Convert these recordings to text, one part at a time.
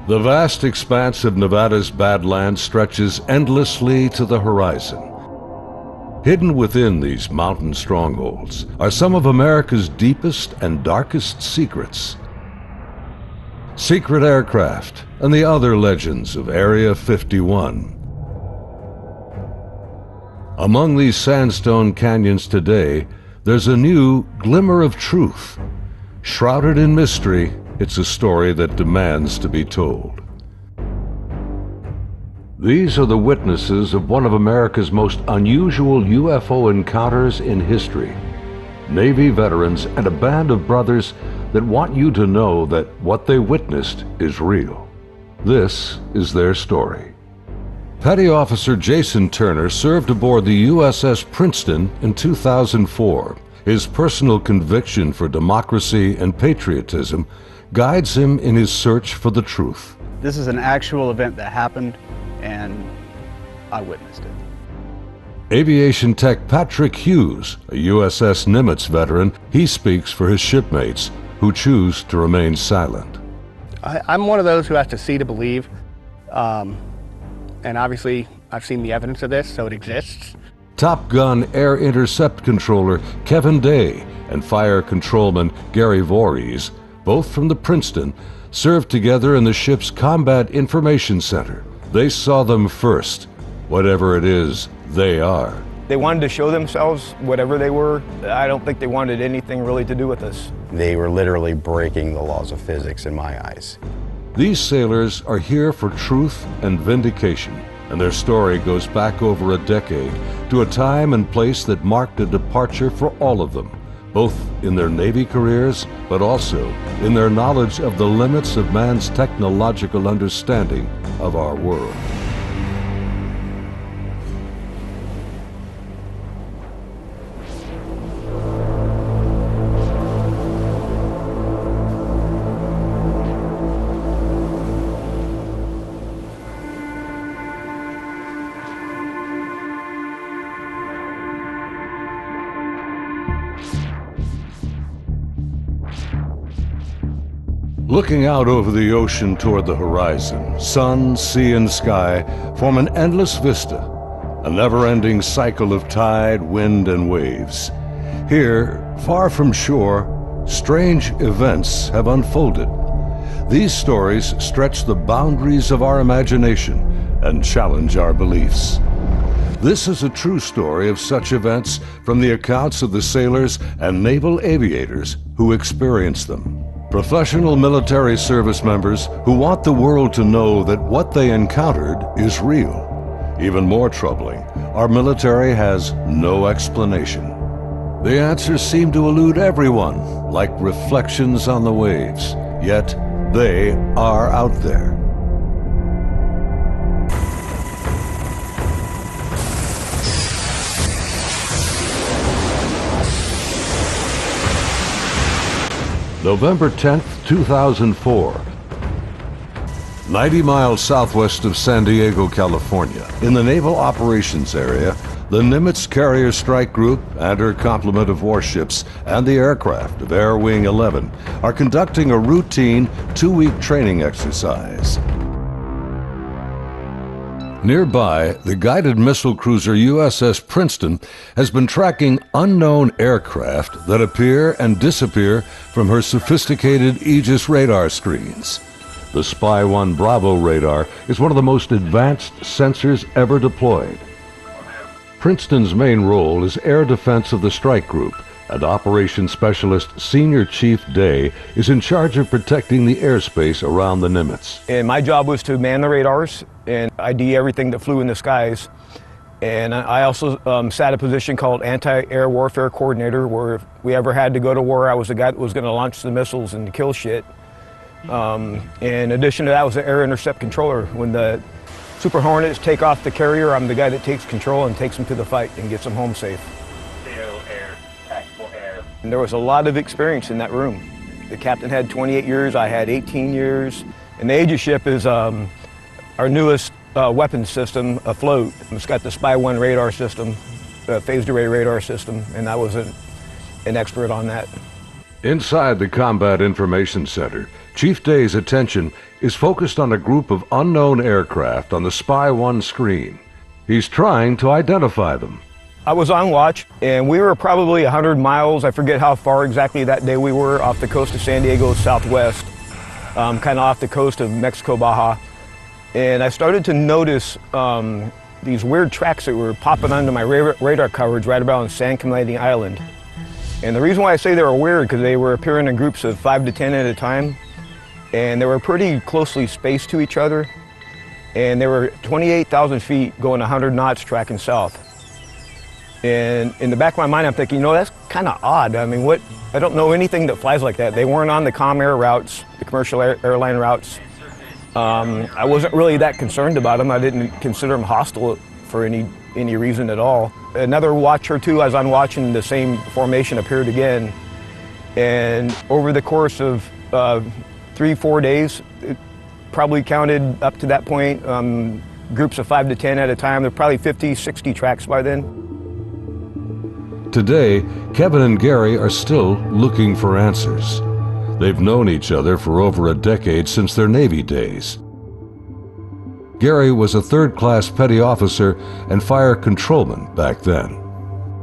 The vast expanse of Nevada's Badlands stretches endlessly to the horizon. Hidden within these mountain strongholds are some of America's deepest and darkest secrets. Secret aircraft and the other legends of Area 51. Among these sandstone canyons today, there's a new glimmer of truth. Shrouded in mystery, it's a story that demands to be told. These are the witnesses of one of America's most unusual UFO encounters in history. Navy veterans and a band of brothers that want you to know that what they witnessed is real. This is their story. Petty Officer Jason Turner served aboard the USS Princeton in 2004. His personal conviction for democracy and patriotism guides him in his search for the truth. This is an actual event that happened, and I witnessed it. Aviation tech Patrick Hughes, a USS Nimitz veteran, he speaks for his shipmates who choose to remain silent. I'm one of those who has to see to believe, and obviously I've seen the evidence of this, so it exists. Top Gun Air Intercept Controller Kevin Day and Fire Controlman Gary Voorhees, both from the Princeton, served together in the ship's Combat Information Center. They saw them first, whatever it is they are. They wanted to show themselves, whatever they were. I don't think they wanted anything really to do with us. They were literally breaking the laws of physics in my eyes. These sailors are here for truth and vindication, and their story goes back over a decade to a time and place that marked a departure for all of them, both in their Navy careers, but also in their knowledge of the limits of man's technological understanding of our world. Looking out over the ocean toward the horizon, sun, sea, and sky form an endless vista, a never-ending cycle of tide, wind, and waves. Here, far from shore, strange events have unfolded. These stories stretch the boundaries of our imagination and challenge our beliefs. This is a true story of such events from the accounts of the sailors and naval aviators who experienced them. Professional military service members who want the world to know that what they encountered is real. Even more troubling, our military has no explanation. The answers seem to elude everyone, like reflections on the waves, yet they are out there. November 10th, 2004. 90 miles southwest of San Diego, California, in the Naval Operations Area, the Nimitz Carrier Strike Group and her complement of warships and the aircraft of Air Wing 11 are conducting a routine 2-week training exercise. Nearby, the guided missile cruiser USS Princeton has been tracking unknown aircraft that appear and disappear from her sophisticated Aegis radar screens. The Spy 1 Bravo radar is one of the most advanced sensors ever deployed. Princeton's main role is air defense of the strike group, and Operations Specialist Senior Chief Day is in charge of protecting the airspace around the Nimitz. And my job was to man the radars and ID everything that flew in the skies. And I also sat a position called Anti-Air Warfare Coordinator, where if we ever had to go to war, I was the guy that was going to launch the missiles and kill shit. In addition to that, I was the Air Intercept Controller. When the Super Hornets take off the carrier, I'm the guy that takes control and takes them to the fight and gets them home safe. And there was a lot of experience in that room. The captain had 28 years, I had 18 years. And the Aegis ship is our newest weapons system afloat. It's got the Spy 1 radar system, phased array radar system, and I was an expert on that. Inside the Combat Information Center, Chief Day's attention is focused on a group of unknown aircraft on the Spy 1 screen. He's trying to identify them. I was on watch, and we were probably 100 miles, I forget how far exactly that day we were, off the coast of San Diego southwest, kind of off the coast of Mexico, Baja. And I started to notice these weird tracks that were popping onto my radar coverage right around San Clemente Island. And the reason why I say they were weird, because they were appearing in groups of 5 to 10 at a time, and they were pretty closely spaced to each other, and they were 28,000 feet going 100 knots tracking south. And in the back of my mind, I'm thinking, you know, that's kind of odd. I mean, I don't know anything that flies like that. They weren't on the comm air routes, the commercial airline routes. I wasn't really that concerned about them. I didn't consider them hostile for any reason at all. Another watch or two, as I'm watching, the same formation appeared again. And over the course of 3-4 days, it probably counted up to that point, groups of 5 to 10 at a time. There were probably 50, 60 tracks by then. Today, Kevin and Gary are still looking for answers. They've known each other for over a decade since their Navy days. Gary was a third-class petty officer and fire controlman back then.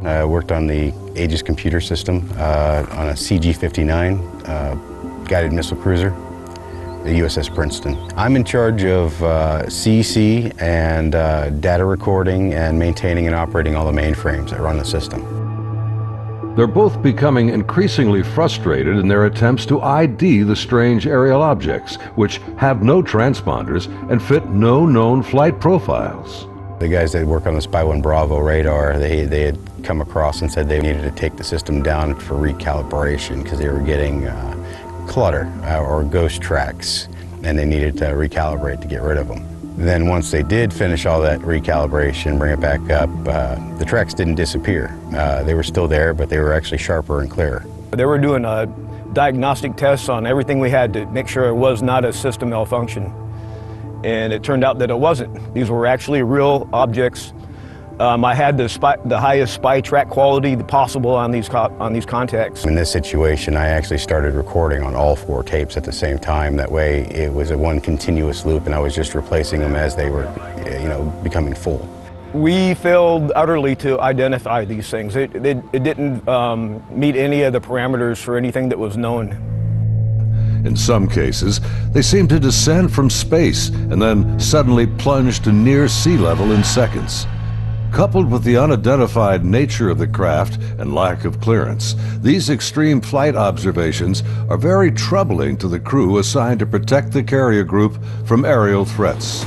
I worked on the Aegis computer system on a CG-59 guided missile cruiser, the USS Princeton. I'm in charge of CEC and data recording and maintaining and operating all the mainframes that run the system. They're both becoming increasingly frustrated in their attempts to ID the strange aerial objects, which have no transponders and fit no known flight profiles. The guys that work on the Spy 1 Bravo radar, they had come across and said they needed to take the system down for recalibration because they were getting clutter or ghost tracks, and they needed to recalibrate to get rid of them. Then once they did finish all that recalibration, bring it back up, the tracks didn't disappear. They were still there, but they were actually sharper and clearer. They were doing diagnostic tests on everything we had to make sure it was not a system malfunction. And it turned out that it wasn't. These were actually real objects. I had the highest spy track quality possible on these contacts. In this situation, I actually started recording on all 4 tapes at the same time. That way, it was a one continuous loop, and I was just replacing them as they were, becoming full. We failed utterly to identify these things. It didn't meet any of the parameters for anything that was known. In some cases, they seemed to descend from space and then suddenly plunge to near sea level in seconds. Coupled with the unidentified nature of the craft and lack of clearance, these extreme flight observations are very troubling to the crew assigned to protect the carrier group from aerial threats.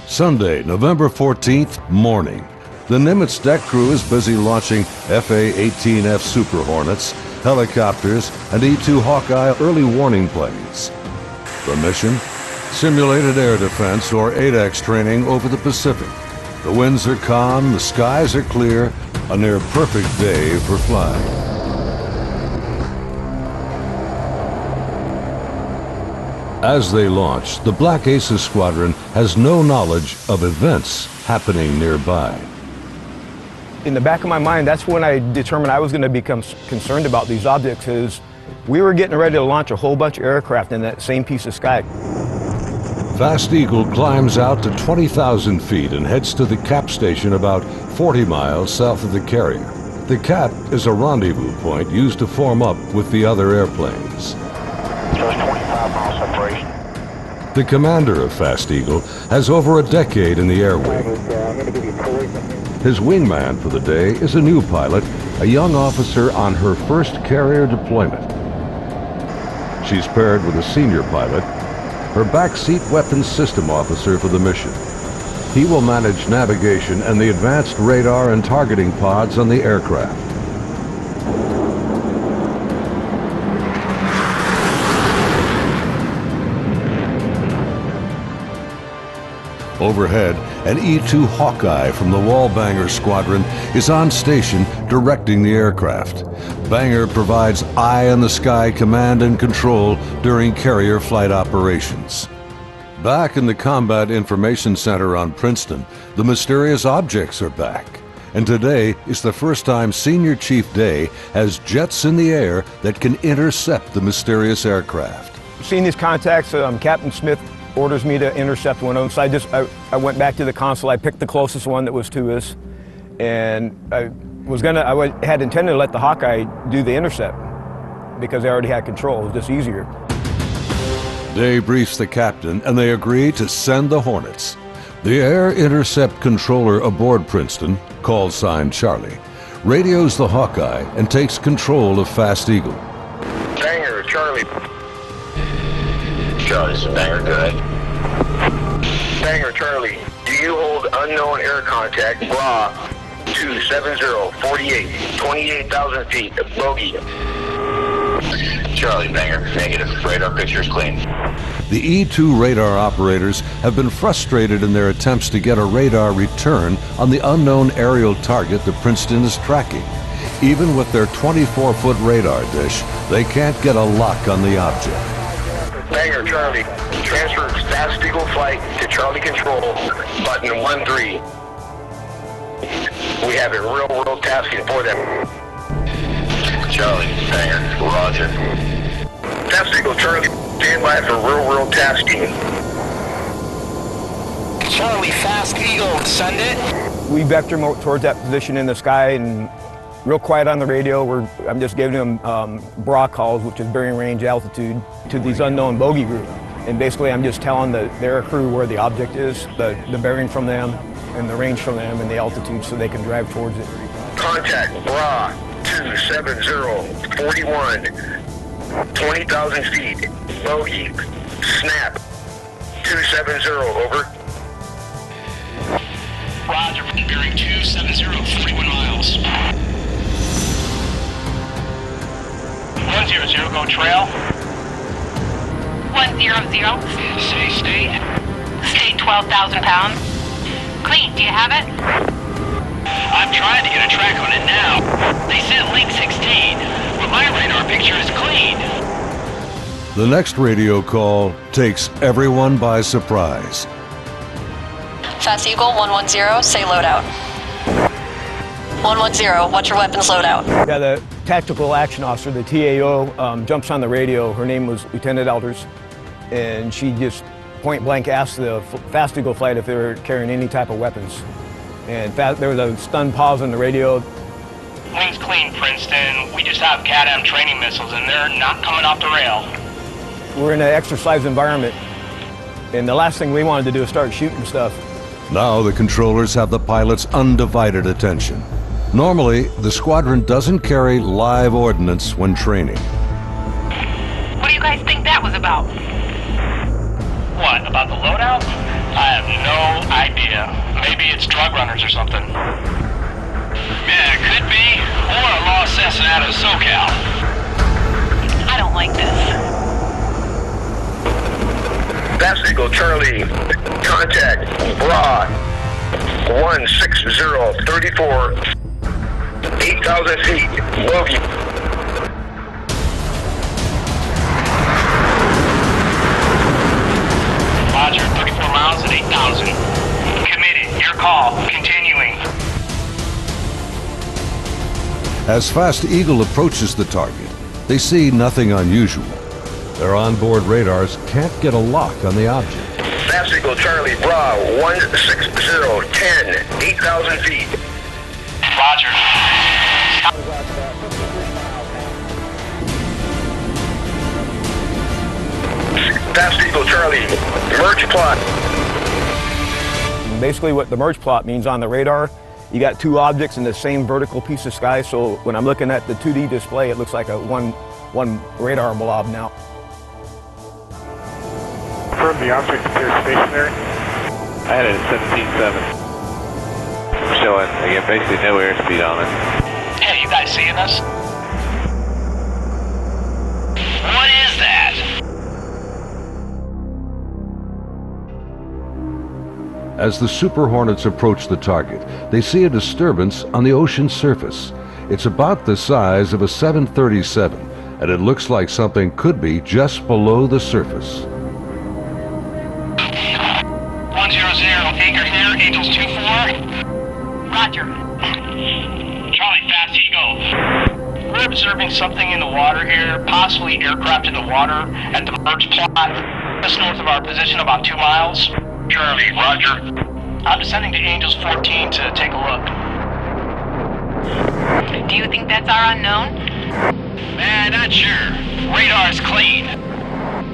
Sunday, November 14th, morning. The Nimitz deck crew is busy launching FA-18F Super Hornets, helicopters, and E-2 Hawkeye early warning planes. The mission? Simulated air defense, or ADEX training over the Pacific. The winds are calm, the skies are clear, a near perfect day for flying. As they launch, the Black Aces squadron has no knowledge of events happening nearby. In the back of my mind, that's when I determined I was going to become concerned about these objects. Is we were getting ready to launch a whole bunch of aircraft in that same piece of sky. Fast Eagle climbs out to 20,000 feet and heads to the cap station about 40 miles south of the carrier. The cap is a rendezvous point used to form up with the other airplanes. Just 25 mile separation. The commander of Fast Eagle has over a decade in the air wing. His wingman for the day is a new pilot, a young officer on her first carrier deployment. She's paired with a senior pilot, her backseat weapons system officer for the mission. He will manage navigation and the advanced radar and targeting pods on the aircraft. Overhead, an E-2 Hawkeye from the Wallbanger Squadron is on station directing the aircraft. Banger provides eye-in-the-sky command and control during carrier flight operations. Back in the Combat Information Center on Princeton, the mysterious objects are back. And today is the first time Senior Chief Day has jets in the air that can intercept the mysterious aircraft. Seeing these contacts, Captain Smith orders me to intercept one of them. So I went back to the console. I picked the closest one that was to us, and I had intended to let the Hawkeye do the intercept because they already had control. It was just easier. Day briefs the captain, and they agree to send the Hornets. The Air Intercept Controller aboard Princeton, call sign Charlie, radios the Hawkeye and takes control of Fast Eagle. Banger, Charlie. Charlie's a banger, good. Banger, Charlie. Do you hold unknown air contact, bra, 270-48, 28,000 feet, bogey. Charlie, banger, negative. Radar picture is clean. The E-2 radar operators have been frustrated in their attempts to get a radar return on the unknown aerial target that Princeton is tracking. Even with their 24-foot radar dish, they can't get a lock on the object. Banger, Charlie. Transfer Fast Eagle flight to Charlie Control, button 13. We have a real-world tasking for them. Charlie, banger, roger. Fast Eagle, Charlie, stand by for real-world tasking. Charlie, Fast Eagle, send it. We vector towards that position in the sky, and real quiet on the radio. I'm just giving them BRA calls, which is bearing range altitude, to these unknown bogey group. And basically I'm just telling their crew where the object is, the bearing from them, and the range from them, and the altitude, so they can drive towards it. Contact BRA 270-41, 20,000 feet, bogey, snap, 270, over. Roger, bearing 270, 41 miles. 100, go trail. 100. Say state. State 12,000 pounds. Clean, do you have it? I'm trying to get a track on it now. They sent link 16, but my radar picture is clean. The next radio call takes everyone by surprise. Fast Eagle 110, say loadout. 110, what's your weapons loadout? Yeah, the tactical action officer, the TAO, jumps on the radio. Her name was Lieutenant Elders, and she just point blank asked the Fast Eagle flight if they were carrying any type of weapons. And there was a stunned pause on the radio. Wings clean, Princeton. We just have CADAM training missiles, and they're not coming off the rail. We're in an exercise environment, and the last thing we wanted to do is start shooting stuff. Now the controllers have the pilot's undivided attention. Normally, the squadron doesn't carry live ordnance when training. What do you guys think that was about? What, about the loadout? I have no idea. Maybe it's drug runners or something. Yeah, it could be. Or a lost assassin out of SoCal. I don't like this. Fast Eagle, Charlie, contact BRA 160-34, 8,000 feet, bogey. Roger, 34 miles at 8,000. Committed, your call, continuing. As Fast Eagle approaches the target, they see nothing unusual. Their onboard radars can't get a lock on the object. Fast Eagle, Charlie, BRA 160-10, 8,000 feet. Roger. Fast Eagle, Charlie, merge plot. Basically what the merge plot means on the radar, you got two objects in the same vertical piece of sky, so when I'm looking at the 2D display, it looks like a one radar blob now. Confirm the object appears stationary. I had it at 17.7. Showing, again, basically no airspeed on it. Hey, you guys seeing us? What is that? As the Super Hornets approach the target, they see a disturbance on the ocean surface. It's about the size of a 737, and it looks like something could be just below the surface. 100, anchor here, Angels 24. Roger. Charlie, Fast Eagle. We're observing something in the water here, possibly aircraft in the water at the merge plot, just north of our position, about 2 miles. Charlie, roger. I'm descending to Angels 14 to take a look. Do you think that's our unknown? Man, not sure. Radar's clean.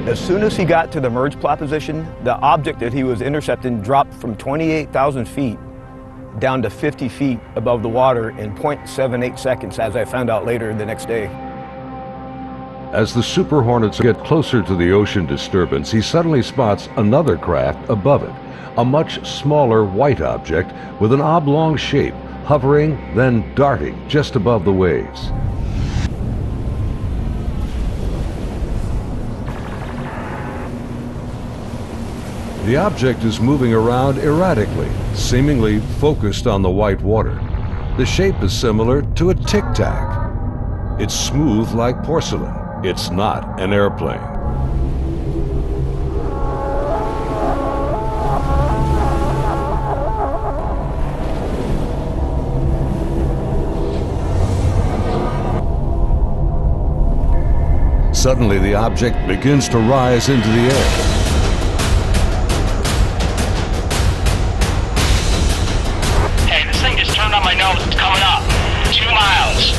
As soon as he got to the merge plot position, the object that he was intercepting dropped from 28,000 feet down to 50 feet above the water in 0.78 seconds, as I found out later the next day. As the Super Hornets get closer to the ocean disturbance, he suddenly spots another craft above it, a much smaller white object with an oblong shape, hovering, then darting just above the waves. The object is moving around erratically, seemingly focused on the white water. The shape is similar to a tic-tac. It's smooth like porcelain. It's not an airplane. Suddenly, the object begins to rise into the air. It's coming up. 2 miles.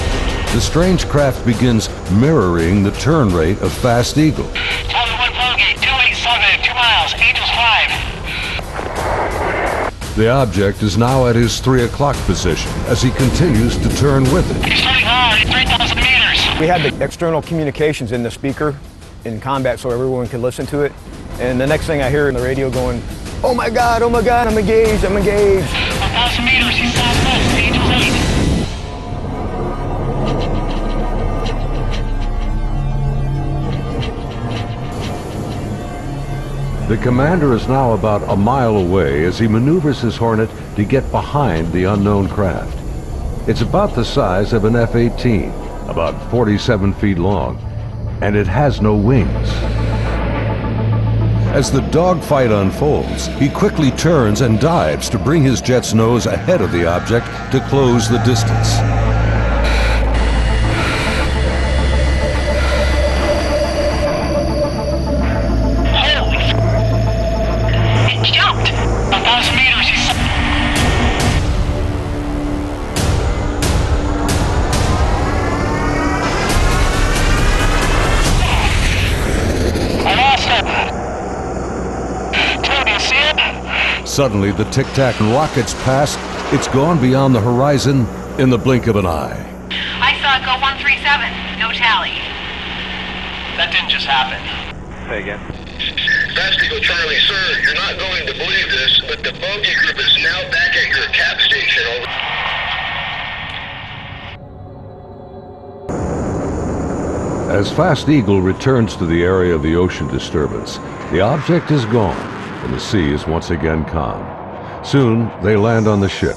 The strange craft begins mirroring the turn rate of Fast Eagle. Charlie 1 Vulgate, 287, 2 miles, Angels 5. The object is now at his 3 o'clock position as he continues to turn with it. He's turning hard at 3,000 meters. We had the external communications in the speaker in combat so everyone could listen to it. And the next thing I hear in the radio going, oh my God, I'm engaged, I'm engaged. 1,000 meters, he's southwest, Angels 8. The commander is now about a mile away as he maneuvers his Hornet to get behind the unknown craft. It's about the size of an F-18, about 47 feet long, and it has no wings. As the dogfight unfolds, he quickly turns and dives to bring his jet's nose ahead of the object to close the distance. Holy f***. It jumped. 1,000 meters, he's... I lost it. Suddenly, the tic-tac rockets past. It's gone beyond the horizon in the blink of an eye. I saw it go 137. No tally. That didn't just happen. Say again. Fast Eagle Charlie, sir, you're not going to believe this, but the bogey group is now back at your cap station. Over. As Fast Eagle returns to the area of the ocean disturbance, the object is gone, and the sea is once again calm. Soon, they land on the ship.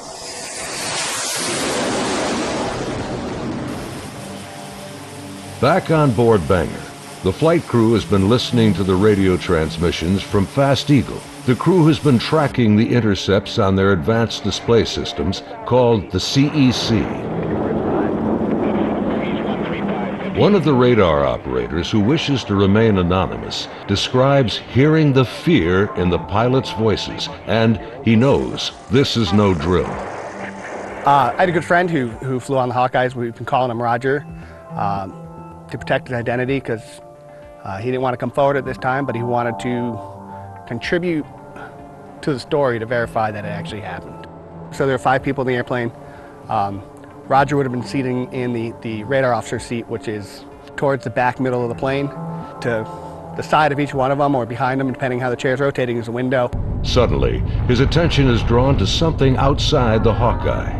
Back on board Banger, the flight crew has been listening to the radio transmissions from Fast Eagle. The crew has been tracking the intercepts on their advanced display systems called the CEC. One of the radar operators, who wishes to remain anonymous, describes hearing the fear in the pilots' voices, and he knows this is no drill. I had a good friend who flew on the Hawkeyes. We've been calling him Roger to protect his identity because he didn't want to come forward at this time, but he wanted to contribute to the story to verify that it actually happened. So there are 5 people in the airplane. Roger would have been sitting in the radar officer seat, which is towards the back middle of the plane. To the side of each one of them, or behind them, depending how the chair's rotating, is a window. Suddenly, his attention is drawn to something outside the Hawkeye.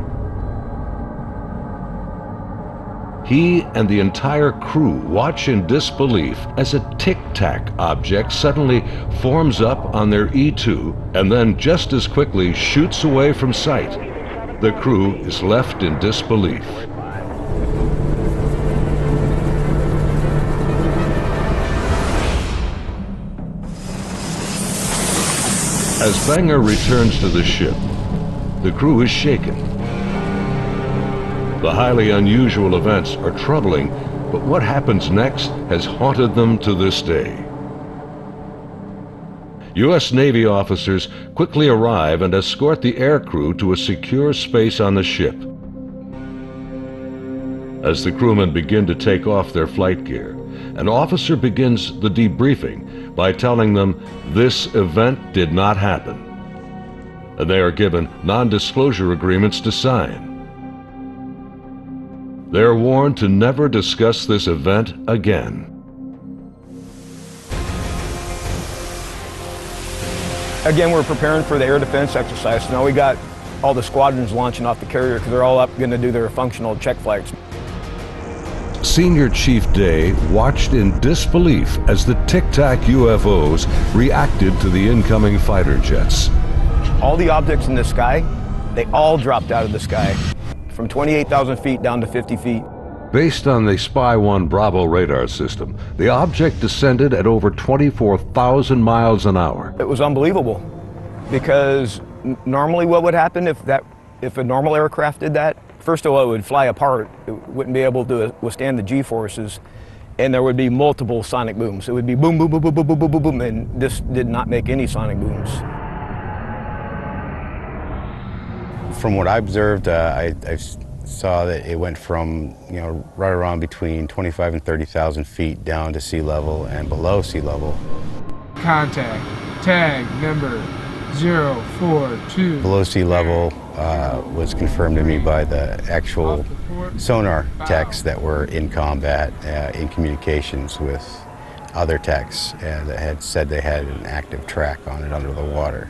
He and the entire crew watch in disbelief as a tic-tac object suddenly forms up on their E2 and then just as quickly shoots away from sight. The crew is left in disbelief. As Banger returns to the ship, the crew is shaken. The highly unusual events are troubling, but what happens next has haunted them to this day. U.S. Navy officers quickly arrive and escort the aircrew to a secure space on the ship. As the crewmen begin to take off their flight gear, an officer begins the debriefing by telling them this event did not happen, and they are given non-disclosure agreements to sign. They are warned to never discuss this event again. Again, we're preparing for the air defense exercise. Now we got all the squadrons launching off the carrier because they're all up going to do their functional check flights. Senior Chief Day watched in disbelief as the Tic Tac UFOs reacted to the incoming fighter jets. All the objects in the sky, they all dropped out of the sky from 28,000 feet down to 50 feet. Based on the Spy 1 Bravo radar system, the object descended at over 24,000 miles an hour. It was unbelievable because normally what would happen if a normal aircraft did that? First of all, it would fly apart. It wouldn't be able to withstand the G-forces, and there would be multiple sonic booms. It would be boom, boom, boom, boom, boom, boom, boom, boom, boom, and this did not make any sonic booms. From what I observed, I saw that it went from, right around between 25 and 30,000 feet down to sea level and below sea level. Contact, tag number 042. Below sea level was confirmed to me by the actual sonar techs that were in combat, in communications with other techs that had said they had an active track on it under the water.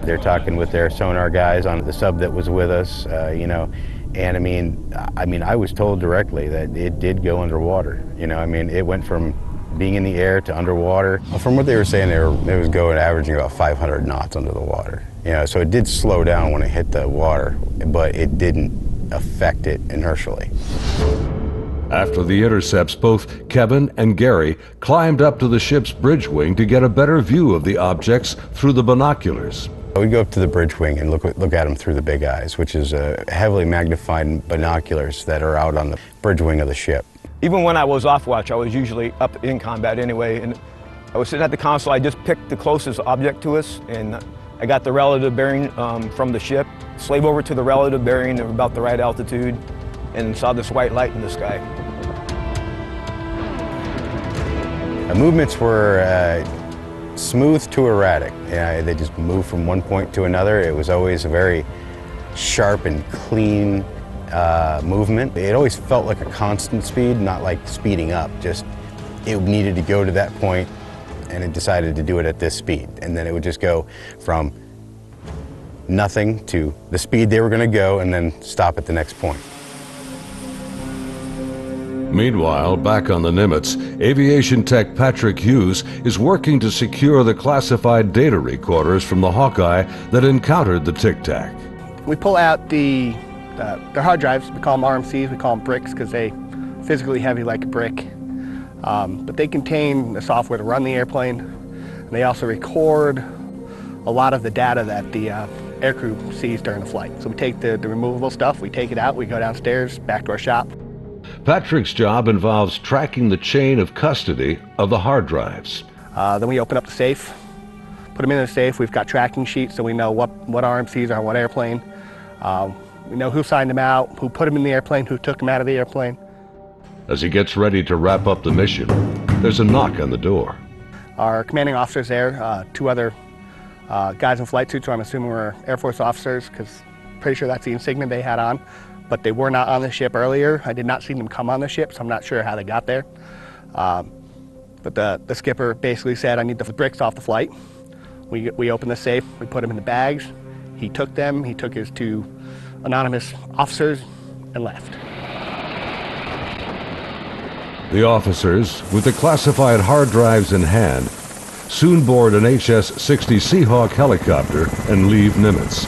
They're talking with their sonar guys on the sub that was with us, and I mean, I was told directly that it did go underwater. It went from being in the air to underwater. From what they were saying, it was going averaging about 500 knots under the water. So it did slow down when it hit the water, but it didn't affect it inertially. After the intercepts, both Kevin and Gary climbed up to the ship's bridge wing to get a better view of the objects through the binoculars. We go up to the bridge wing and look at them through the big eyes, which is heavily magnified binoculars that are out on the bridge wing of the ship. Even when I was off watch, I was usually up in combat anyway, and I was sitting at the console. I just picked the closest object to us, and I got the relative bearing from the ship, slave over to the relative bearing of about the right altitude, and saw this white light in the sky. The movements were smooth to erratic. They just moved from one point to another. It was always a very sharp and clean movement. It always felt like a constant speed, not like speeding up. Just it needed to go to that point, and it decided to do it at this speed. And then it would just go from nothing to the speed they were going to go, and then stop at the next point. Meanwhile, back on the Nimitz, aviation tech Patrick Hughes is working to secure the classified data recorders from the Hawkeye that encountered the Tic Tac. We pull out their hard drives. We call them RMCs. We call them bricks because they physically heavy like a brick. But they contain the software to run the airplane. And they also record a lot of the data that the aircrew sees during the flight. So we take the removable stuff, we take it out, we go downstairs, back to our shop. Patrick's job involves tracking the chain of custody of the hard drives. Then we open up the safe, put them in the safe. We've got tracking sheets so we know what RMCs are on what airplane. We know who signed them out, who put them in the airplane, who took them out of the airplane. As he gets ready to wrap up the mission, there's a knock on the door. Our commanding officer's there, two other guys in flight suits who I'm assuming were Air Force officers, because I'm pretty sure that's the insignia they had on. But they were not on the ship earlier. I did not see them come on the ship, so I'm not sure how they got there. But the skipper basically said, I need the bricks off the flight. We opened the safe, we put them in the bags. He took them, he took his two anonymous officers and left. The officers, with the classified hard drives in hand, soon board an HS-60 Seahawk helicopter and leave Nimitz.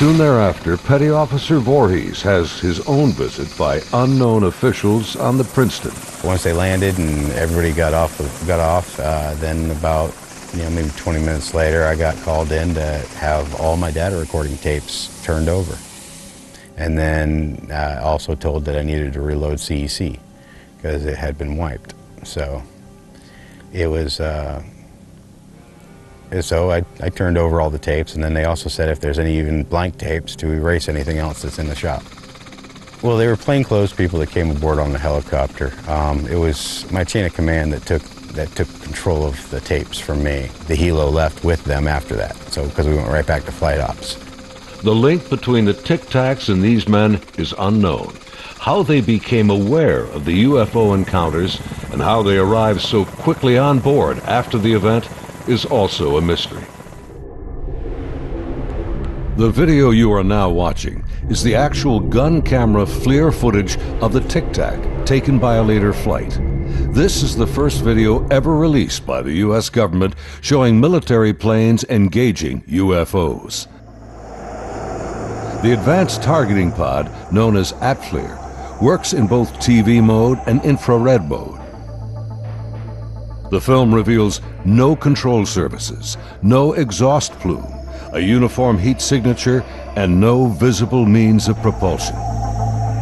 Soon thereafter, Petty Officer Voorhees has his own visit by unknown officials on the Princeton. Once they landed and everybody got off, then about maybe 20 minutes later, I got called in to have all my data recording tapes turned over. And then also told that I needed to reload CEC because it had been wiped. So it was, so I turned over all the tapes, and then they also said if there's any even blank tapes to erase anything else that's in the shop. Well, they were plainclothes people that came aboard on the helicopter. It was my chain of command that took control of the tapes from me. The helo left with them after that, so because we went right back to flight ops. The link between the Tic Tacs and these men is unknown. How they became aware of the UFO encounters and how they arrived so quickly on board after the event is also a mystery. The video you are now watching is the actual gun camera FLIR footage of the Tic Tac taken by a later flight. This is the first video ever released by the U.S. government showing military planes engaging UFOs. The advanced targeting pod, known as ATFLIR, works in both TV mode and infrared mode. The film reveals no control surfaces, no exhaust plume, a uniform heat signature, and no visible means of propulsion.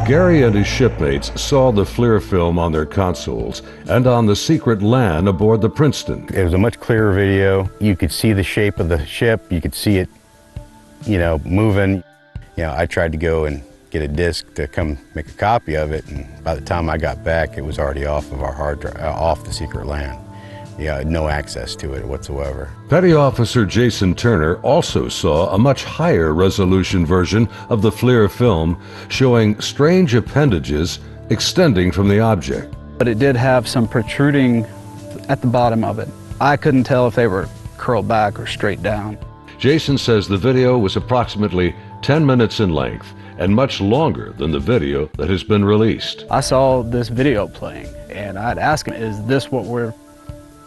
Gary and his shipmates saw the FLIR film on their consoles and on the secret LAN aboard the Princeton. It was a much clearer video. You could see the shape of the ship. You could see it, moving. I tried to go and get a disc to come make a copy of it, and by the time I got back, it was already off of our hard drive, off the secret LAN. No access to it whatsoever. Petty Officer Jason Turner also saw a much higher resolution version of the FLIR film showing strange appendages extending from the object. But it did have some protruding at the bottom of it. I couldn't tell if they were curled back or straight down. Jason says the video was approximately 10 minutes in length and much longer than the video that has been released. I saw this video playing and I'd ask him, is this what we're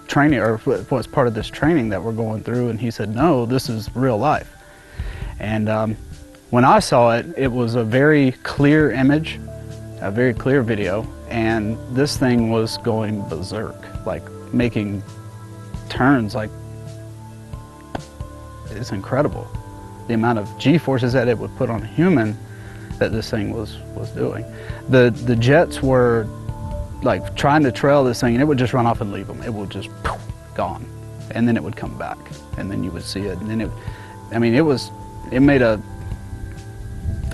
training, or what's part of this training that we're going through? And he said, no, this is real life. And when I saw it, it was a very clear image, a very clear video, and this thing was going berserk, like making turns, like it's incredible. The amount of G-forces that it would put on a human that this thing was doing. The jets were like trying to trail this thing, and it would just run off and leave them. It would just poof, gone, and then it would come back, and then you would see it, and then it made a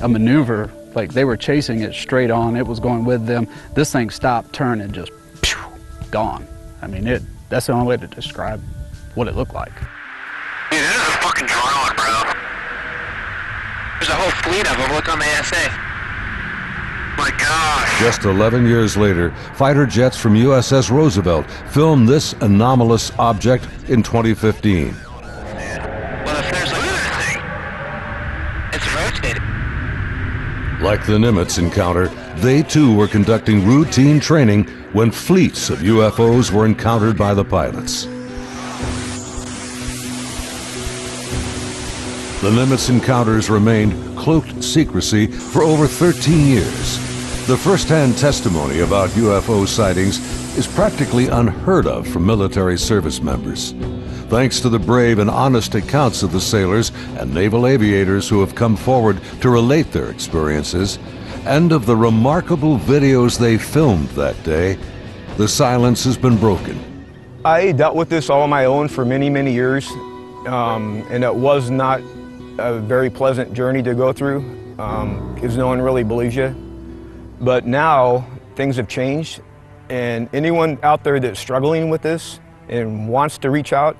maneuver, like they were chasing it straight on. It was going with them. This thing stopped, turned, and just phew, gone. That's the only way to describe what it looked like. Dude, this is a fucking drone, bro. There's a whole fleet of them. Look on the ASA. My gosh. Just 11 years later, fighter jets from USS Roosevelt filmed this anomalous object in 2015. Well, if there's like this thing, it's rotating. Like the Nimitz encounter, they too were conducting routine training when fleets of UFOs were encountered by the pilots. The Nimitz Encounters remained cloaked secrecy for over 13 years. The first-hand testimony about UFO sightings is practically unheard of from military service members. Thanks to the brave and honest accounts of the sailors and naval aviators who have come forward to relate their experiences, and of the remarkable videos they filmed that day, the silence has been broken. I dealt with this all on my own for many, many years, and it was not a very pleasant journey to go through, because no one really believes you. But now things have changed, and anyone out there that's struggling with this and wants to reach out,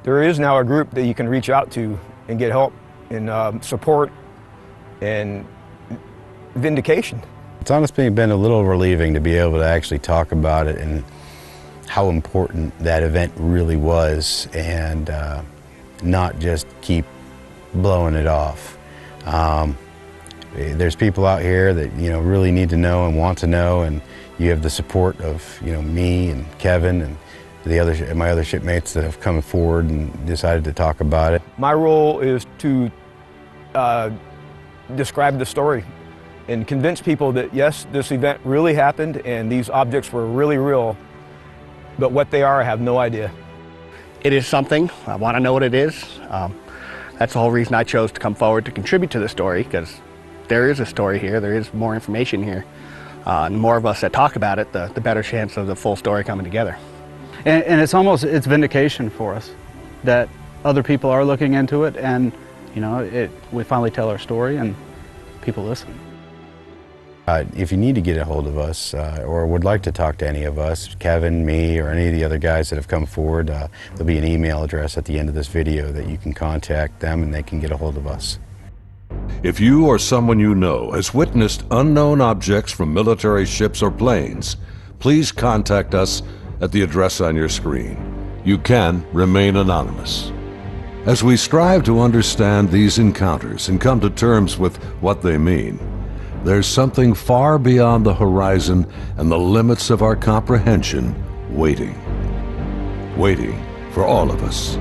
there is now a group that you can reach out to and get help and support and vindication. It's honestly been a little relieving to be able to actually talk about it and how important that event really was, and not just keep blowing it off. There's people out here that really need to know and want to know, and you have the support of me and Kevin and my other shipmates that have come forward and decided to talk about it. My role is to describe the story and convince people that yes, this event really happened and these objects were really real, but what they are, I have no idea. It is something. I want to know what it is. That's the whole reason I chose to come forward to contribute to the story, because there is a story here, there is more information here. The more of us that talk about it, the better chance of the full story coming together. And it's vindication for us that other people are looking into it, and we finally tell our story and people listen. If you need to get a hold of us or would like to talk to any of us, Kevin, me, or any of the other guys that have come forward, there'll be an email address at the end of this video that you can contact them and they can get a hold of us. If you or someone you know has witnessed unknown objects from military ships or planes, please contact us at the address on your screen. You can remain anonymous. As we strive to understand these encounters and come to terms with what they mean, there's something far beyond the horizon and the limits of our comprehension waiting for all of us.